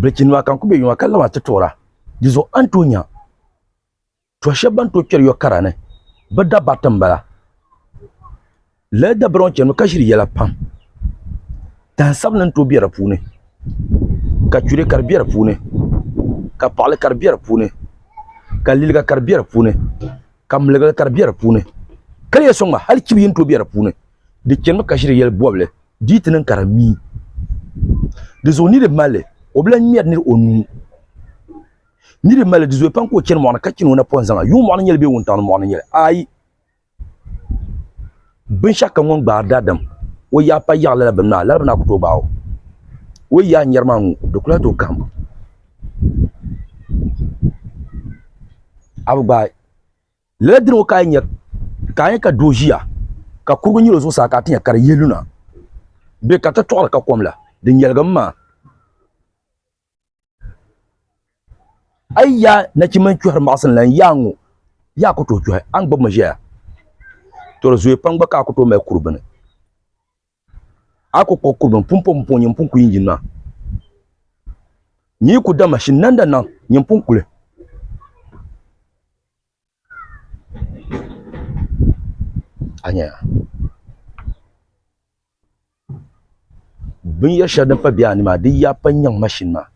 brekin wa kan ku be ywa kala ma tora dizo antonya to shaban to kyer yo karane bada batam bala la da bron chen ka shiri yala pam tan sabnan to biara pune ka chure kar biara pune ka pale kar biara pune ka lilga kar biara pune ka mlega kar biara pune kare songa hal kibiyin to biara pune de chen ka shiri yala boble ditinen karami de zoni de male obla miat ni onu ni de male de zo pan ko chen mo na ka chen na ponzanga yu mo na nyel be wontan mo na nyel ai bin shaka mon gba dadam wo ya pa ya la bana ko to bawo wo ya nyarma de kula to kam abba le dro ka nya ka dojia ka kurgo nyilo zo sa ka tinya kar yeluna be ka ta to ka komla de nyelgam ma ayya na ci man cuhar masan lan yangu ya ko to cuhar an gba majiya to zo pan gba ka ko to mai kurbana ako ko kurban pumpom pon yin punku yin na ni ku da mashin nan da nan yin punkule anya bin ya shadan pa biya ni ma dai ya panyan mashin ma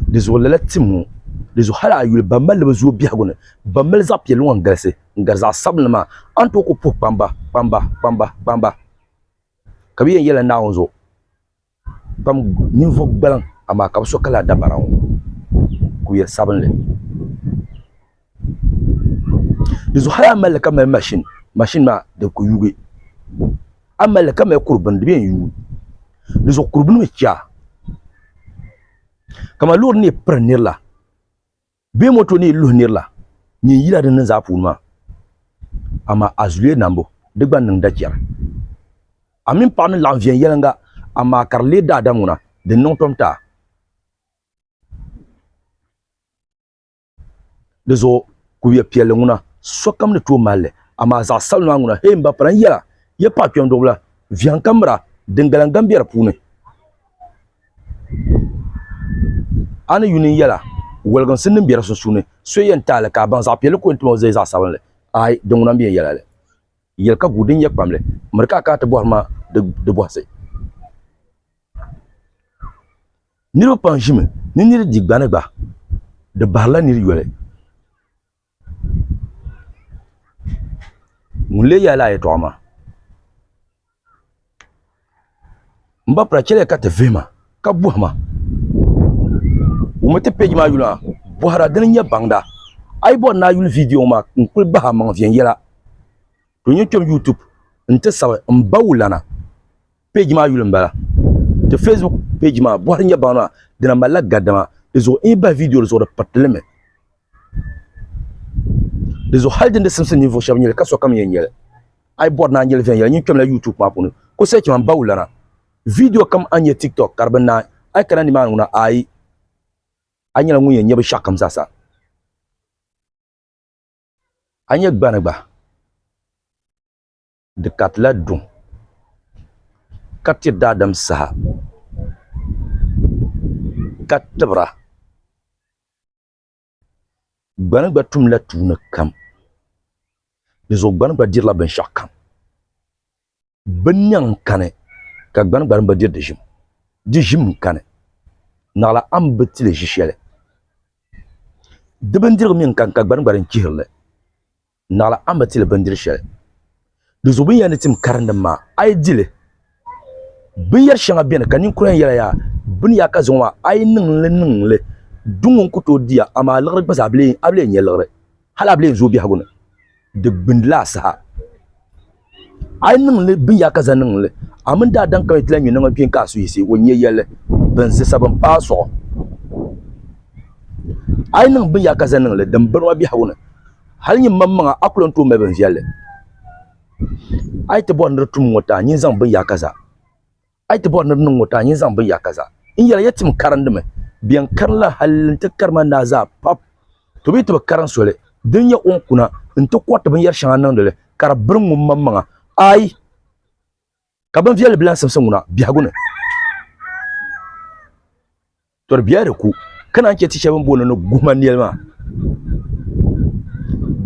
dizo lalatim dizo hala yul bamal bazo biagone bamal zap yel wan galse ngarza sabna ma anto ko po pamba kabiyen yela naonzo pam niveau balan ama ka so kala dabaran ku ya sabnle dizo hala malaka ma machine ma de ku yuge amalaka ma kurban de bien yu dizo kurban me cha kama lor ni prenir la be moto ni luhnir la ni yila de nan zapu ma ama azule nambo de gban nan dakiya amin pa na l'envien yelanga ama karle da damuna de non tomta de zo ku ye piele nguna sokam ne to malle ama za salma nguna he mba pran yela ye pa pion dobla vian kamra dengalan gambier pune ana yunin yala walgan sinin biyar sun sune so yan tala ka ban zapel ko into zai za sabanle ai don nan biyan yala le yel ka gudin ya pamle marka ka ta bohma de bohse ni ro panjime ni di gbana gba de barla ni yole mule yala ya to ma mba pra chele ka te vema ka bohma umete page ma yula bohara den nya bangda ay bo na yul video ma nkul ba ma vien yela to nyom YouTube nte sawe mbawulana page ma yul mbala te Facebook page ma bohara nya bangna dina mala gadama ezo ba video zo da patleme dezo halde de samson niveau shabnyel kaso kam yenyel ay bo na nyel vien yela nyom la YouTube ma punu ko se ci ma mbawulana video kam anye TikTok karbana ay kana ni manuna ay anyala nguye nyebe shakam sasa anya gbana gba de katla dun katir dadam saha katbra gbana gba tumla tuna kam dezo gbana gba dirla ben shakam benyan kane ka gbana gba dir de jim kane nala ambetile jishele de bendir min kan ka gban kihirle nala ambetile bendir shele de zo bin yani tim karanda ma ay dile bin yar shanga bien kanin kuran yala ya bin ya ka zonwa ay ningle dungun kuto dia ama lagre basa able nyelgre hala able zo bi haguna de bindla sa ay ningle bin ya ka zaningle amin da dan kawai tilan yin ngin ka su yisi wonye yele ban se saban paso ay nan bin ya ka zaningle dan barwa bi haguna hal yin mamma akulon to me ban yele ay te bon rutum wata yin zan bin ya kaza ay te bon nun wata yin zan bin ya kaza in yala yatim karande me biyan karla halin ta karma na za pap to bi to karan sole dunya on kuna in to kwata ban yar shan nan dole kar birngun mamma ay kaban fiyal bilan samsunguna bi haguna to biya da ku kana ke ti shaban bono no guma niel ma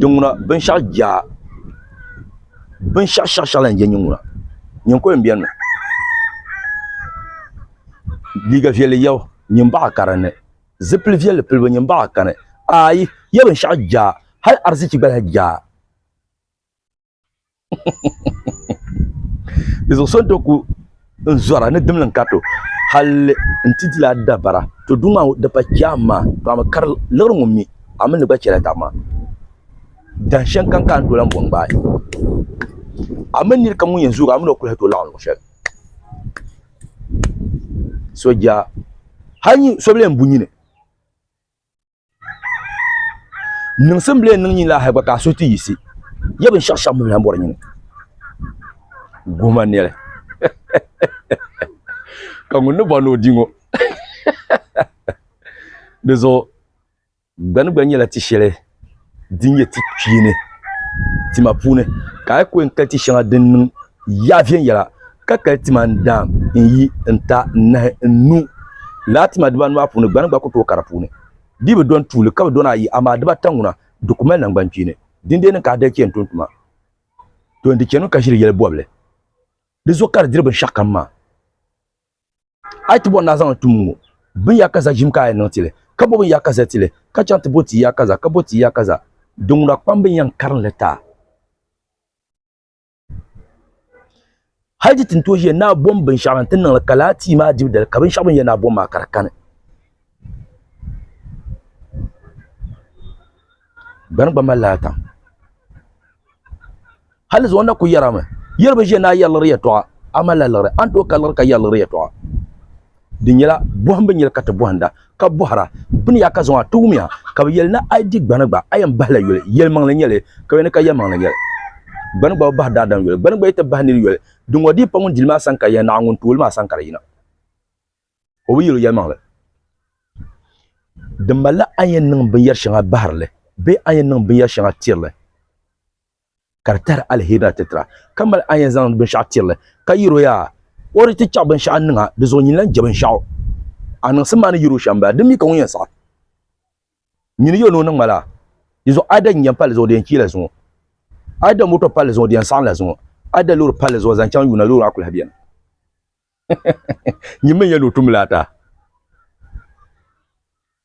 dunguna ben sha ja ben sha lan je nyunguna nyen ko mbiyan liga fiele yaw nyen ba karane zipil fiele pil nyen ba karane ai ya ben sha ja hal arziki bal ja izo son to ku nzora ne dimlan kato hal ntidila dabara to duma da pa kyama to am kar lormu mi amin ba kira ta ma dan shan kan to lan bon bai amin ni kamun yanzu ga amin ko to lawan shek soja hanyi soble mbunyi ne nin semble nin ni la ha ba ka so ti yisi yebin shasham mo lan bor ni goma ne kangu ne bano dingo dezo ban la ti shele dinye ti twine ti mapune ka ko en kati shanga den ya vien yala ka ti mandam yi nta na nu lati madban ma pune ban ko to karapune dibe don tule ka don ayi ama deba tanguna document nan ban twine dinde ne ka da ke tontuma to ndike no ka shiri yele boble dezo kar dirbe shakama ay tibo na zan tumu bin ya kaza jimka ay notile kabo bin ya kaza tile ka chante boti ya kaza kaboti ya kaza dungura kwambin yan karan leta haji tinto je na bombin sharantin nan kalati ma jib da kabin shabin yana bomba karkan ban ba malata hal zo na ku yara ma yarba je na yallar ya to amala lar an to kallar ka yallar ya to dinyala bohamba nyel kata bohanda ka bohara bin ya ka zonwa tumiya ka yel na ID gbanagba ayam bahla yel mang la nyele ka wen ka yamang la nyele gbanagba bah da dan yel gbanagba ita bahni yel dungo di pangun dilma sanka ya na ngun tul ma sankara yina o wi yel yamang la dambala ayen nang bin yar shanga baharle be ayen nang bin yar shanga tirle kartar alhira tetra kamal ayen zan bin sha tirle ka yiro ya ori ti cha ban sha ninga de zo nyin lan jaban sha anan sama ni yiro shamba de mi kan yen sa nyin yo no nan mala yizo ada nyan pal zo de kila zo ada moto pal zo de san la zo ada lor pal zo zan chan yuna lor akul habiyan nyimme yelo tumlata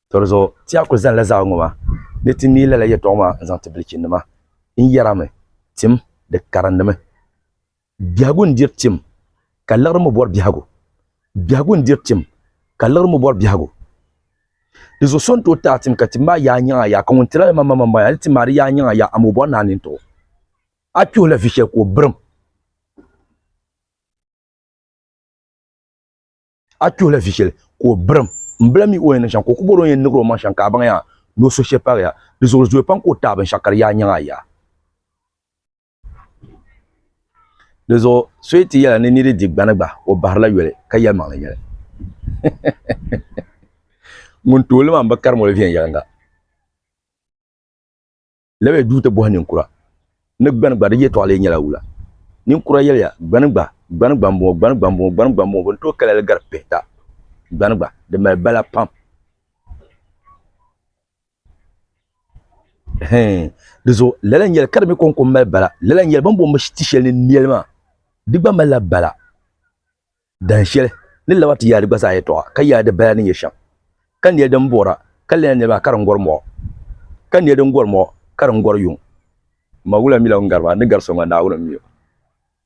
torzo ti akul zan la za ngoma de ti ni la ye to ma zan tablikin ma in yarame tim de karandame biagun dir tim kallar mu bor biago biago ndir tim kallar mu bor biago dizo son to ta tim katima ya nya ya kan tira mama ya ti mari ya nya ya amu bon nanin to akyo la fiche ko brum akyo la fiche ko brum mblami o en shan ko kuboro yen ngro man shan ka ban ya no so che par ya dizo zo pan ko ta ban shakar ya nya ya dezo soiti yala ne niri digbanagba o barla yele kaya mangla yele mun tole man bakar mo vien yanga lewe duute bo hanin kura ne gbanagba de yeto ale nyala wula nin kura yele ya gbanagba mo bon to kala gar peta gbanagba de ma bala pam dezo lelen yele karmi kon ko mal bala lelen yele bon bo mo stishel ni nielma digba mala bala dan shel ni lawati ya digba sa yeto kaya de bala ni yesham kan ye dan bora kan ne ba karan gormo kan ye dan gormo karan goryun magula mila ngarba ni garso ngana wura miyo